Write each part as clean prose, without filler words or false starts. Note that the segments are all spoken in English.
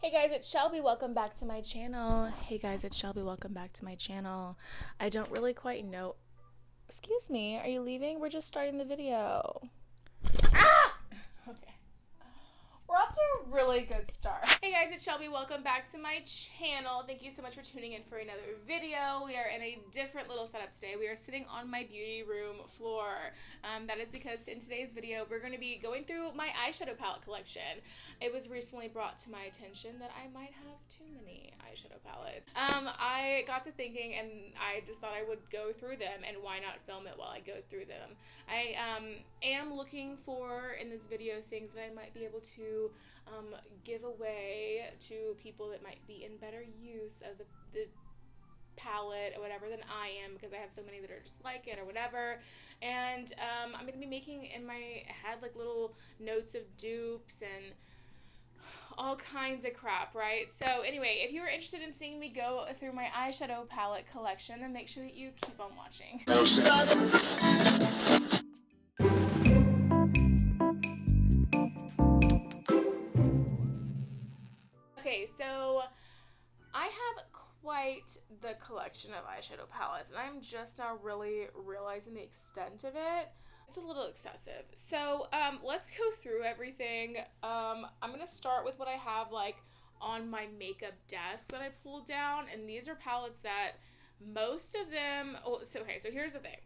Hey guys, it's Shelby. Welcome back to my channel. Hey guys, it's Shelby. Welcome back to my channel. I don't really quite know. Excuse me, are you leaving? We're just starting the video. Ah! Okay. We're off to a really good start. Hey guys, it's Shelby. Welcome back to my channel. Thank you so much for tuning in for another video. We are in a different little setup today. We are sitting on my beauty room floor. That is because in today's video, we're going to be going through my eyeshadow palette collection. It was recently brought to my attention that I might have too many eyeshadow palettes. I got to thinking and I just thought I would go through them, and why not film it while I go through them. I am looking for, in this video, things that I might be able to give away to people that might be in better use of the palette or whatever than I am, because I have so many that are just like it or whatever. And I'm going to be making in my head like little notes of dupes and all kinds of crap, right? So anyway, if you are interested in seeing me go through my eyeshadow palette collection, then make sure that you keep on watching. Okay, so I have quite the collection of eyeshadow palettes, and I'm just now really realizing the extent of it. It's a little excessive. So let's go through everything. I'm gonna start with what I have like on my makeup desk that I pulled down, and these are palettes that most of them. So here's the thing.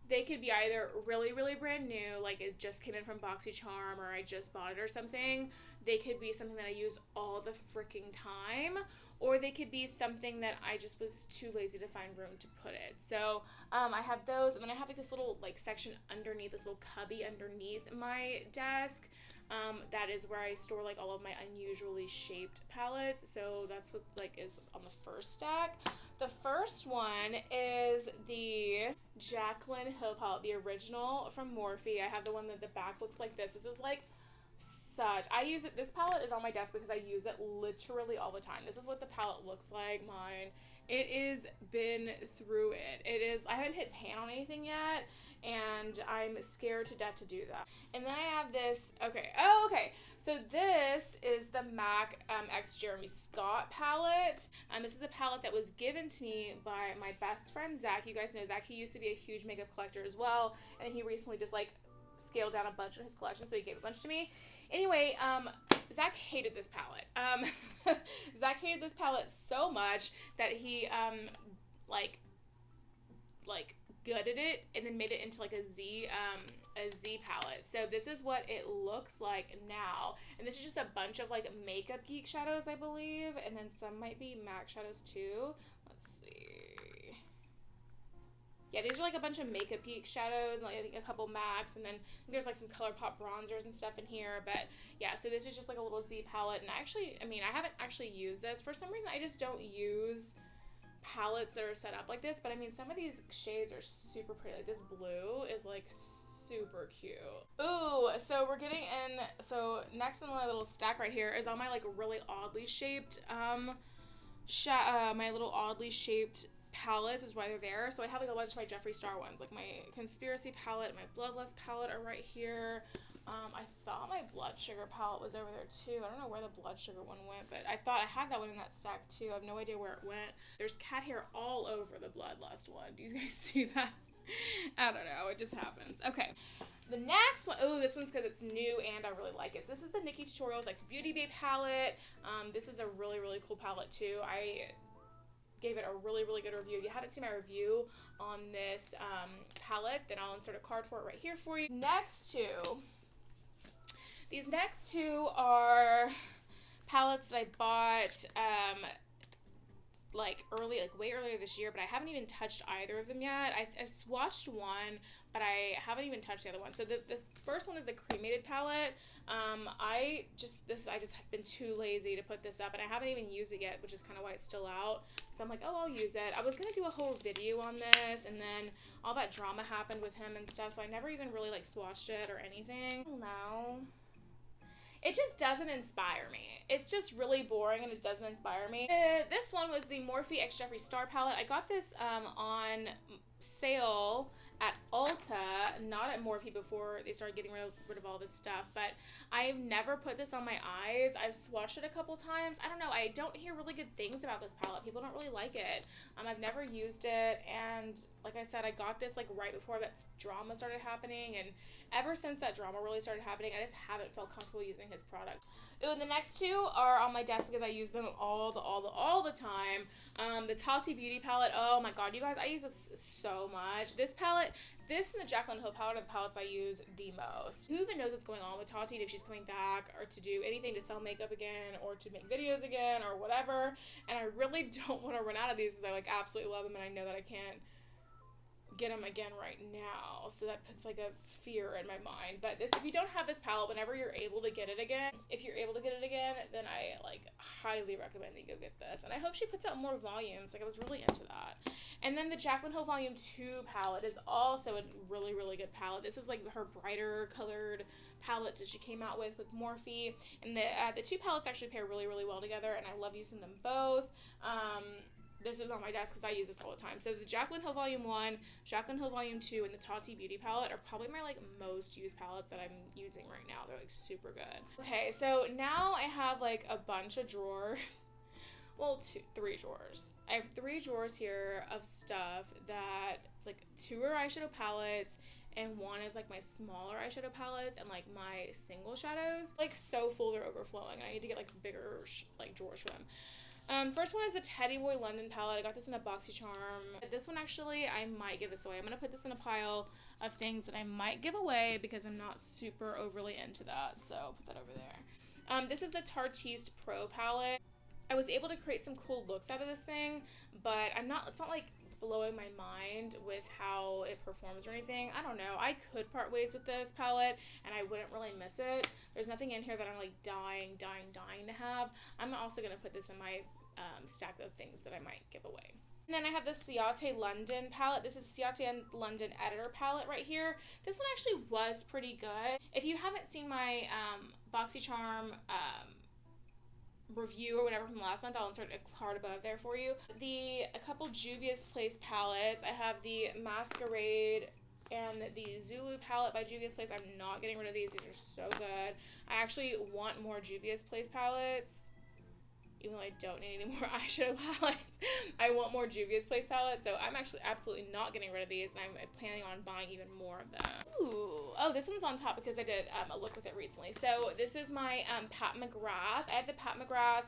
They could be either really, really brand new, like it just came in from BoxyCharm or I just bought it or something. They could be something that I use all the freaking time, or they could be something that I just was too lazy to find room to put it. So I have those, and then I have like this little like section underneath, this little cubby underneath my desk. That is where I store like all of my unusually shaped palettes. So that's what like is on the first stack. The first one is the Jaclyn Hill palette, the original from Morphe. I have the one that the back looks like this. This is like I use it, this palette is on my desk because I use it literally all the time. This is what the palette looks like, mine. It is been through it. It is, I haven't hit pan on anything yet, and I'm scared to death to do that. And then I have this, okay, so this is the MAC X Jeremy Scott palette. This is a palette that was given to me by my best friend, Zach. You guys know Zach, he used to be a huge makeup collector as well, and he recently just like scaled down a bunch of his collection, so he gave a bunch to me. Anyway, Zach hated this palette. Zach hated this palette so much that he like gutted it and then made it into like a Z palette. So this is what it looks like now, and this is just a bunch of like Makeup Geek shadows, I believe, and then some might be MAC shadows too. Let's see. Yeah, these are like a bunch of Makeup Geek shadows, and like I think a couple MACs, and then there's like some ColourPop bronzers and stuff in here. But yeah, so this is just like a little Z palette, and I haven't actually used this. For some reason, I just don't use palettes that are set up like this, but I mean, some of these shades are super pretty. Like this blue is like super cute. Ooh, so we're getting in, so next in my little stack right here is all my like really oddly shaped, my little oddly shaped palettes is why they're there. So I have like a bunch of my Jeffree Star ones, like my Conspiracy palette and my Bloodlust palette are right here. I thought my Blood Sugar palette was over there too. I don't know where the Blood Sugar one went, but I thought I had that one in that stack too. I have no idea where it went. There's cat hair all over the Bloodlust one. Do you guys see that? I don't know. It just happens. Okay. The next one, oh, this one's because it's new and I really like it. So this is the Nikkie Tutorials X Beauty Bay palette. This is a really, really cool palette too. I gave it a really, really good review. If you haven't seen my review on this palette, then I'll insert a card for it right here for you. These next two are palettes that I bought way earlier this year, but I haven't even touched either of them yet. I've swatched one, but I haven't even touched the other one. So the first one is the Cremated palette. I just have been too lazy to put this up, and I haven't even used it yet, which is kind of why it's still out. So I'm like, oh, I'll use it. I was gonna do a whole video on this, and then all that drama happened with him and stuff, so I never even really like swatched it or anything. I don't know. It just doesn't inspire me. It's just really boring and it doesn't inspire me. This one was the Morphe X Jeffree Star palette. I got this on sale at Ulta, not at Morphe before they started getting rid of all this stuff, but I've never put this on my eyes. I've swatched it a couple times. I don't know, I don't hear really good things about this palette. People don't really like it. I've never used it, and like I said, I got this like right before that drama started happening, and ever since that drama really started happening, I just haven't felt comfortable using his products. Ooh, and the next two are on my desk because I use them all the time. The Tati Beauty palette, oh my god, you guys, I use this so much. This palette, this and the Jaclyn Hill palette are the palettes I use the most. Who even knows what's going on with Tati, if she's coming back or to do anything to sell makeup again or to make videos again or whatever, and I really don't want to run out of these because I like absolutely love them, and I know that I can't get them again right now, so that puts like a fear in my mind. But this, if you don't have this palette, whenever you're able to get it again, then I like highly recommend that you go get this, and I hope she puts out more volumes. Like, I was really into that. And then the Jaclyn Hill Volume 2 palette is also a really, really good palette. This is like her brighter colored palettes that she came out with Morphe, and the two palettes actually pair really, really well together, and I love using them both. This is on my desk because I use this all the time. So the Jaclyn Hill Volume 1, Jaclyn Hill Volume 2, and the Tati Beauty palette are probably my like most used palettes that I'm using right now. They're like super good. Okay, so now I have like a bunch of drawers. Well, three drawers. I have 3 drawers here of stuff that it's like 2 are eyeshadow palettes, and 1 is like my smaller eyeshadow palettes and like my single shadows. Like so full, they're overflowing. I need to get like bigger like drawers for them. First one is the Teddy Boy London palette. I got this in a BoxyCharm. This one actually, I might give this away. I'm going to put this in a pile of things that I might give away because I'm not super overly into that. So I'll put that over there. This is the Tartiste Pro palette. I was able to create some cool looks out of this thing, but it's not like blowing my mind with how it performs or anything. I don't know. I could part ways with this palette and I wouldn't really miss it. There's nothing in here that I'm like dying to have. I'm also going to put this in my stack of things that I might give away. And then I have the Ciate London palette. This is Ciate London Editor palette right here. This one actually was pretty good. If you haven't seen my BoxyCharm review or whatever from last month, I'll insert a card above there for you. A couple Juvia's Place palettes. I have the Masquerade and the Zulu palette by Juvia's Place. I'm not getting rid of these. These are so good. I actually want more Juvia's Place palettes. Even though I don't need any more eyeshadow palettes, I want more Juvia's Place palettes, so I'm actually absolutely not getting rid of these, and I'm planning on buying even more of them. Ooh, oh, this one's on top because I did a look with it recently. So this is my Pat McGrath. I have the Pat McGrath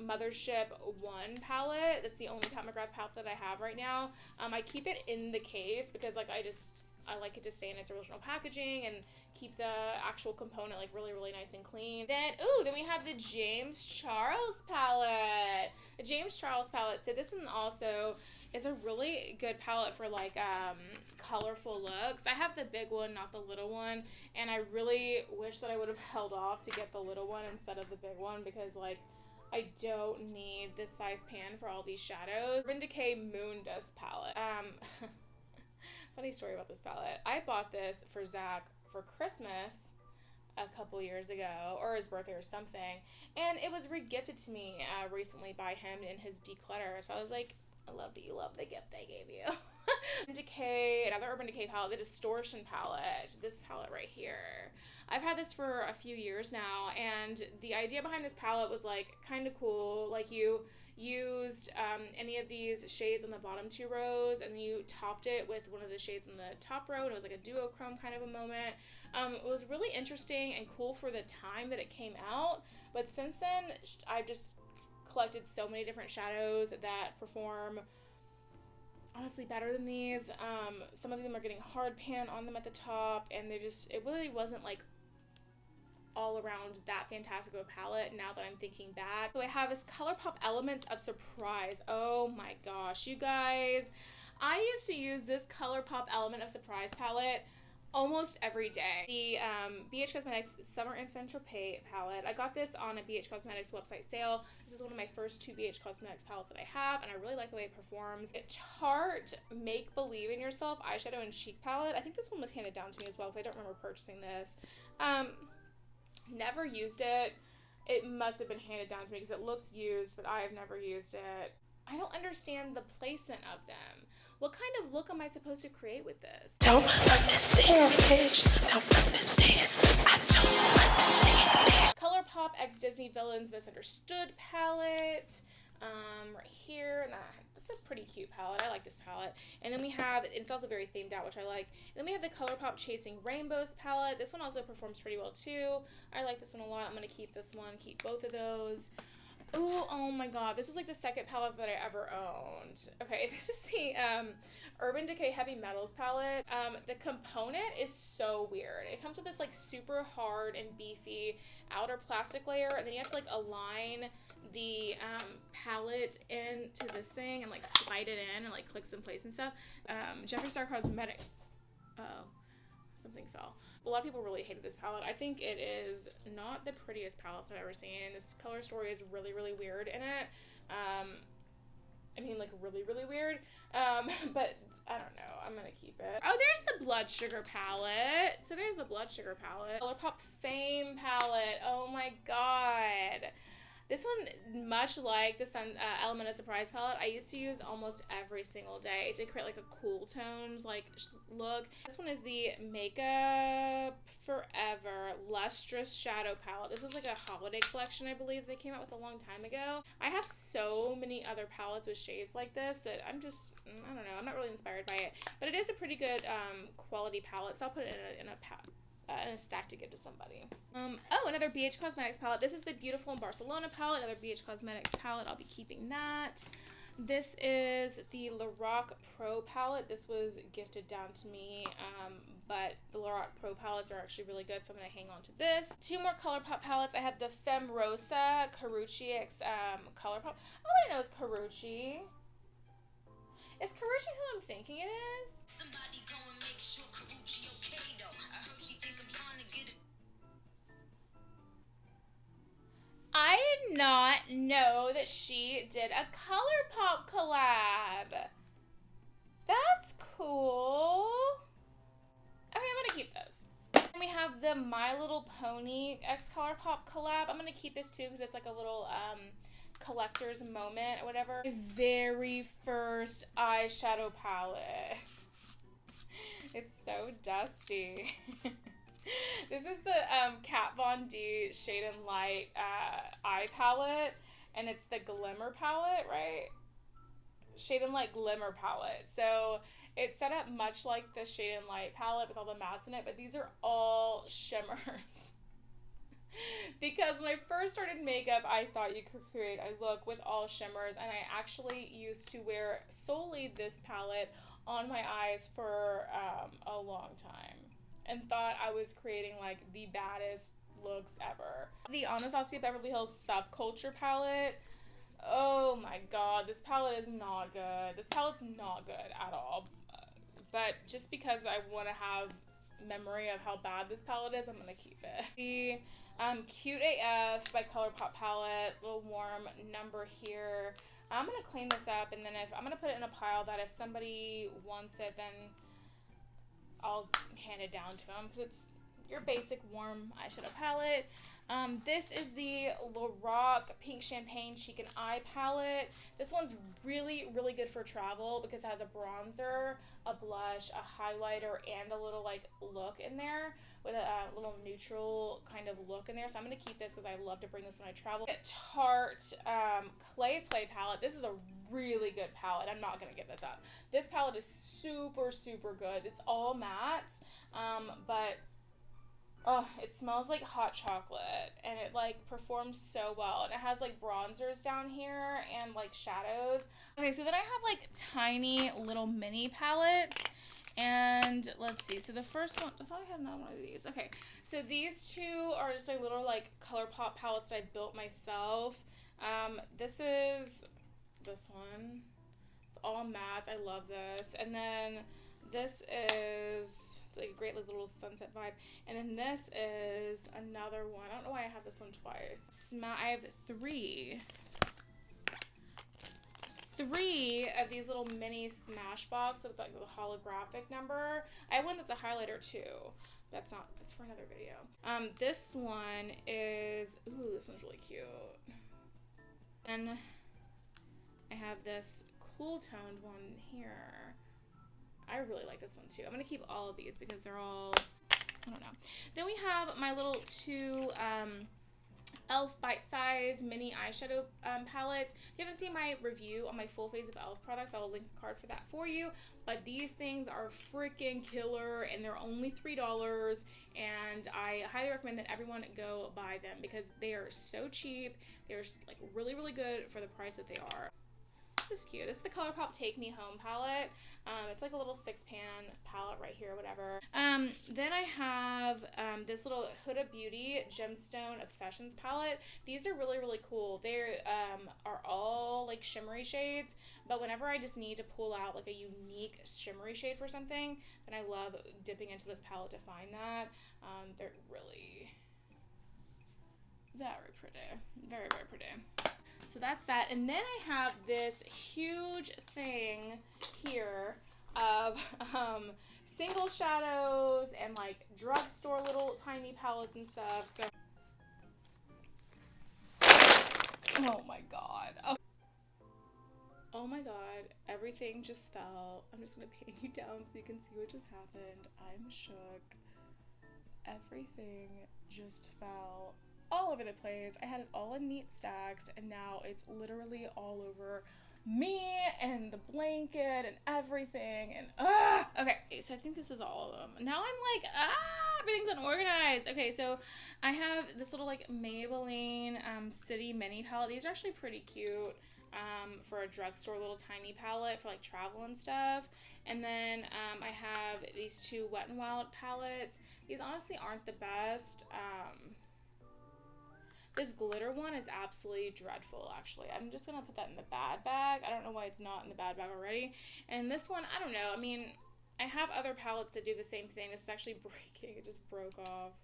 Mothership 1 palette. That's the only Pat McGrath palette that I have right now. I keep it in the case because like I like it to stay in its original packaging and keep the actual component like really, really nice and clean. Then we have the James Charles palette. The James Charles palette. So this one also is a really good palette for like colorful looks. I have the big one, not the little one, and I really wish that I would have held off to get the little one instead of the big one because like I don't need this size pan for all these shadows. Urban Decay Moon Dust palette. Funny story about this palette. I bought this for Zach for Christmas a couple years ago, or his birthday or something, and it was re-gifted to me recently by him in his Declutter, so I was like, I love that you love the gift I gave you. Another Urban Decay palette, the Distortion palette, this palette right here. I've had this for a few years now, and the idea behind this palette was like kind of cool. Like you used any of these shades on the bottom 2 rows, and then you topped it with one of the shades on the top row, and it was like a duochrome kind of a moment. It was really interesting and cool for the time that it came out, but since then I've just collected so many different shadows that perform honestly better than these. Some of them are getting hard pan on them at the top, and it really wasn't like all around that fantastic of a palette now that I'm thinking back. So I have this ColourPop Elements of Surprise. Oh my gosh, you guys. I used to use this ColourPop Element of Surprise palette almost every day. The BH Cosmetics Summer in Saint-Tropez palette. I got this on a BH Cosmetics website sale. This is one of my first 2 BH Cosmetics palettes that I have, and I really like the way it performs. Tarte Make Believe in Yourself Eyeshadow and Cheek palette. I think this one was handed down to me as well because I don't remember purchasing this. Never used it. It must have been handed down to me because it looks used, but I have never used it. I don't understand the placement of them. What kind of look am I supposed to create with this? Don't understand, bitch. Don't understand. I don't understand. ColourPop X Disney Villains Misunderstood palette. Right here. And that's a pretty cute palette. I like this palette. And then we have, it's also very themed out, which I like. And then we have the ColourPop Chasing Rainbows palette. This one also performs pretty well too. I like this one a lot. I'm going to keep this one, keep both of those. Ooh, oh my god, this is like the second palette that I ever owned. Okay, this is the Urban Decay Heavy Metals palette. The component is so weird. It comes with this like super hard and beefy outer plastic layer, and then you have to like align the palette into this thing and like slide it in and like clicks in place and stuff. Jeffree Star Cosmetic. Oh. Something fell. A lot of people really hated this palette. I think it is not the prettiest palette that I've ever seen. This color story is really, really weird in it. I mean, like, really, really weird. But I don't know. I'm gonna keep it. Oh, there's the Blood Sugar palette. So there's the Blood Sugar palette. ColourPop Fame palette. Oh my god. This one, much like the Element of Surprise palette, I used to use almost every single day to create like a cool tones like look. This one is the Makeup Forever Lustrous Shadow palette. This was like a holiday collection, I believe, they came out with a long time ago. I have so many other palettes with shades like this that I don't know, I'm not really inspired by it. But it is a pretty good quality palette, so I'll put it in a stack to give to somebody. Oh, another BH Cosmetics palette. This is the Beautiful in Barcelona palette, another BH Cosmetics palette. I'll be keeping that. This is the Lorac Pro palette. This was gifted down to me, but the Lorac Pro palettes are actually really good, so I'm going to hang on to this. Two more ColourPop palettes. I have the Femme Rosa Carucci X ColourPop. All I know is Carucci. Is Carucci who I'm thinking it is? Somebody go and make sure Carucci okay though. I heard she think I'm trying to get it. I did not know that she did a ColourPop collab. That's cool. Okay, I'm gonna keep this. And we have the My Little Pony X ColourPop collab. I'm gonna keep this too because it's like a little collector's moment or whatever. My very first eyeshadow palette. It's so dusty. This is the Kat Von D Shade and Light eye palette, and it's the Glimmer palette, right? Shade and Light Glimmer palette. So it's set up much like the Shade and Light palette with all the mattes in it, but these are all shimmers. Because when I first started makeup, I thought you could create a look with all shimmers, and I actually used to wear solely this palette on my eyes for a long time and thought I was creating like the baddest looks ever. The Anastasia Beverly Hills Subculture palette. Oh my god, this palette is not good. This palette's not good at all. But just because I want to have memory of how bad this palette is, I'm going to keep it. The Cute AF by ColourPop palette, little warm number here. I'm going to clean this up, and then I'm going to put it in a pile that if somebody wants it, then I'll hand it down to them, because it's your basic warm eyeshadow palette. This is the Lorac Pink Champagne Cheek and Eye palette. This one's really, really good for travel because it has a bronzer, a blush, a highlighter, and a little like look in there with a little neutral kind of look in there. So I'm going to keep this because I love to bring this when I travel. Tarte Clay Play palette. This is a really good palette. I'm not going to give this up. This palette is super, super good. It's all mattes, but oh, it smells like hot chocolate, and it like performs so well, and it has like bronzers down here and like shadows. Okay, so then I have like tiny little mini palettes, and let's see. So the first one, I thought I had another one of these. Okay, so these two are just like little like ColourPop palettes that I built myself. This is this one. It's all mattes. I love this. And then this is, it's like a great like little sunset vibe. And then this is another one. I don't know why I have this one twice. I have three of these little mini Smashbox with like the holographic number. I have one that's a highlighter too. That's for another video. This one is, ooh, this one's really cute. And I have this cool toned one here. I really like this one too. I'm going to keep all of these because they're all, I don't know. Then we have my little two e.l.f. bite-size mini eyeshadow palettes. If you haven't seen my review on my full phase of e.l.f. products, I will link a card for that for you. But these things are freaking killer, and they're only $3, and I highly recommend that everyone go buy them because they are so cheap. They're like really, really good for the price that they are. This is cute. This is the ColourPop Take Me Home palette. It's like a little 6-pan palette right here, whatever. Then I have this little Huda Beauty Gemstone Obsessions palette. These are really, really cool. They are all like shimmery shades, but whenever I just need to pull out like a unique shimmery shade for something, then I love dipping into this palette to find that. They're really very pretty. Very, very pretty. So that's that. And then I have this huge thing here of single shadows and like drugstore little tiny palettes and stuff. So, oh my god. Oh my god, everything just fell. I'm just gonna pan you down so you can see what just happened. I'm shook. Everything just fell all over the place. I had it all in neat stacks, and now it's literally all over me and the blanket and everything. And okay, so I think this is all of them. Now I'm like, everything's unorganized. Okay, so I have this little like Maybelline City Mini palette. These are actually pretty cute for a drugstore little tiny palette for like travel and stuff. And then I have these two Wet n Wild palettes. These honestly aren't the best. This glitter one is absolutely dreadful, actually. I'm just going to put that in the bad bag. I don't know why it's not in the bad bag already. And this one, I don't know. I mean, I have other palettes that do the same thing. This is actually breaking. It just broke off.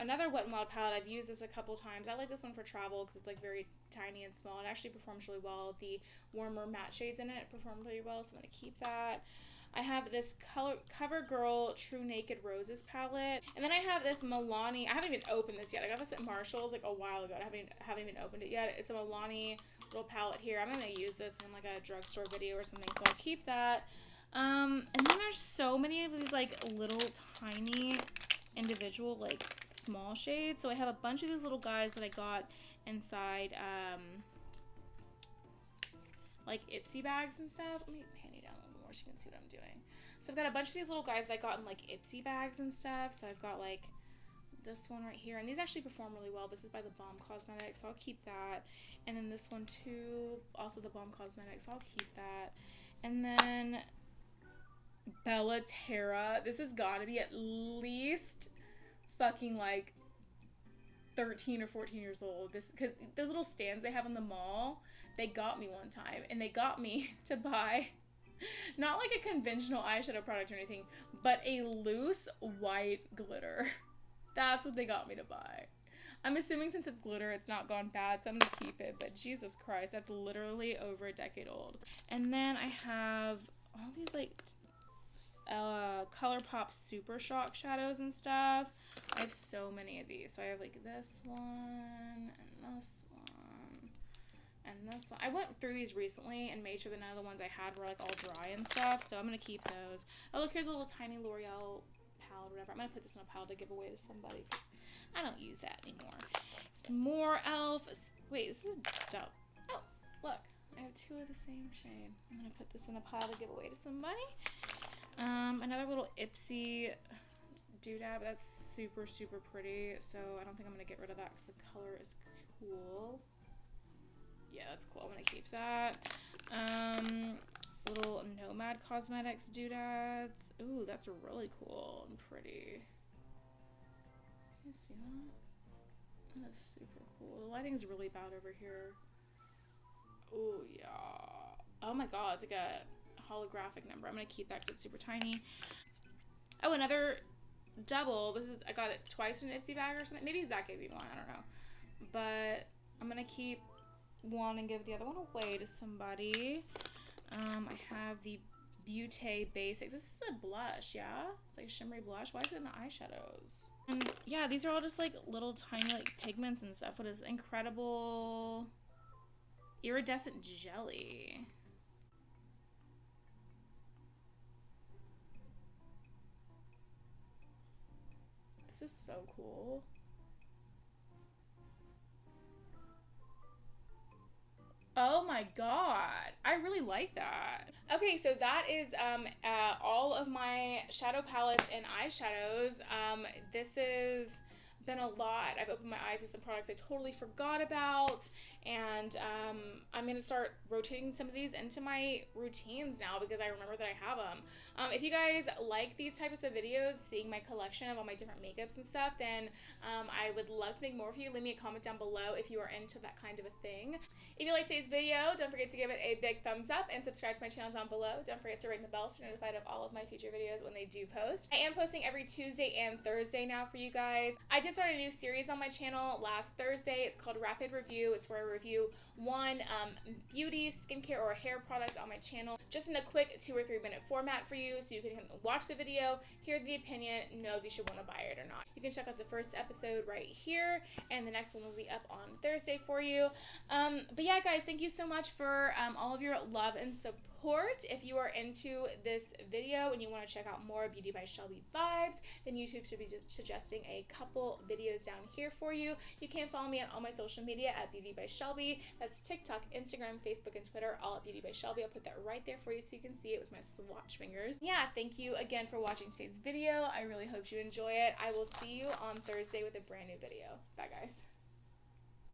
Another Wet n Wild palette. I've used this a couple times. I like this one for travel because it's like very tiny and small. It actually performs really well. The warmer matte shades in it perform really well, so I'm going to keep that. I have this CoverGirl True Naked Roses palette. And then I have this Milani. I haven't even opened this yet. I got this at Marshall's like a while ago. I haven't even opened it yet. It's a Milani little palette here. I'm going to use this in like a drugstore video or something, so I'll keep that. And then there's so many of these like little tiny individual like small shades. So I have a bunch of these little guys that I got inside like Ipsy bags and stuff. Let me hand you down a little more so you can see what I'm doing. So I've got a bunch of these little guys that I got in like Ipsy bags and stuff. So I've got like this one right here, and these actually perform really well. This is by the Balm Cosmetics, so I'll keep that. And then this one too, also the Balm Cosmetics, so I'll keep that. And then Bella Terra. This has got to be at least fucking like 13 or 14 years old. This, because those little stands they have in the mall, they got me one time, and they got me to buy not like a conventional eyeshadow product or anything, but a loose white glitter. That's what they got me to buy. I'm assuming since it's glitter, it's not gone bad, so I'm gonna keep it, but Jesus Christ, that's literally over a decade old. And then I have all these like ColourPop Super Shock shadows and stuff. I have so many of these. So I have like this one and this one and this one. I went through these recently and made sure that none of the ones I had were like all dry and stuff, so I'm gonna keep those. Oh look, here's a little tiny L'Oreal palette, whatever. I'm gonna put this in a palette to give away to somebody because I don't use that anymore. Some more e.l.f. Wait, this is dope. Oh, look, I have two of the same shade. I'm gonna put this in a pile to give away to somebody. Another little Ipsy doodad, but that's super, super pretty, so I don't think I'm going to get rid of that because the color is cool. Yeah, that's cool. I'm going to keep that. Little Nomad Cosmetics doodads. Ooh, that's really cool and pretty. Can you see that? That is super cool. The lighting's really bad over here. Oh, yeah. Oh my god, it's like a holographic number. I'm gonna keep that because it's super tiny. Oh, another double. This is, I got it twice in an Ipsy bag or something. Maybe Zach gave me one, I don't know. But I'm gonna keep one and give the other one away to somebody. I have the Beauté Basics. This is a blush, yeah? It's like a shimmery blush. Why is it in the eyeshadows? And yeah, these are all just like little tiny like pigments and stuff. What is Incredible Iridescent Jelly? This is so cool. Oh my god, I really like that. Okay, so that is all of my shadow palettes and eyeshadows. This has been a lot. I've opened my eyes to some products I totally forgot about, and I'm gonna start rotating some of these into my routines now because I remember that I have them. If you guys like these types of videos, seeing my collection of all my different makeups and stuff, then I would love to make more for you. Leave me a comment down below if you are into that kind of a thing. If you liked today's video, don't forget to give it a big thumbs up and subscribe to my channel down below. Don't forget to ring the bell so you're notified of all of my future videos when they do post. I am posting every Tuesday and Thursday now for you guys. I did start a new series on my channel last Thursday. It's called Rapid Review. It's where I review one beauty, skincare, or hair product on my channel, just in a quick 2 or 3 minute format for you, so you can watch the video, hear the opinion, know if you should want to buy it or not. You can check out the first episode right here, and the next one will be up on Thursday for you. But yeah, guys, thank you so much for all of your love and support. If you are into this video and you want to check out more Beauty by Shelby vibes, then YouTube should be suggesting a couple videos down here for you. You can follow me on all my social media at Beauty by Shelby. That's TikTok, Instagram, Facebook, and Twitter, all at Beauty by Shelby. I'll put that right there for you so you can see it with my swatch fingers. Yeah, thank you again for watching today's video. I really hope you enjoy it. I will see you on Thursday with a brand new video. Bye, guys.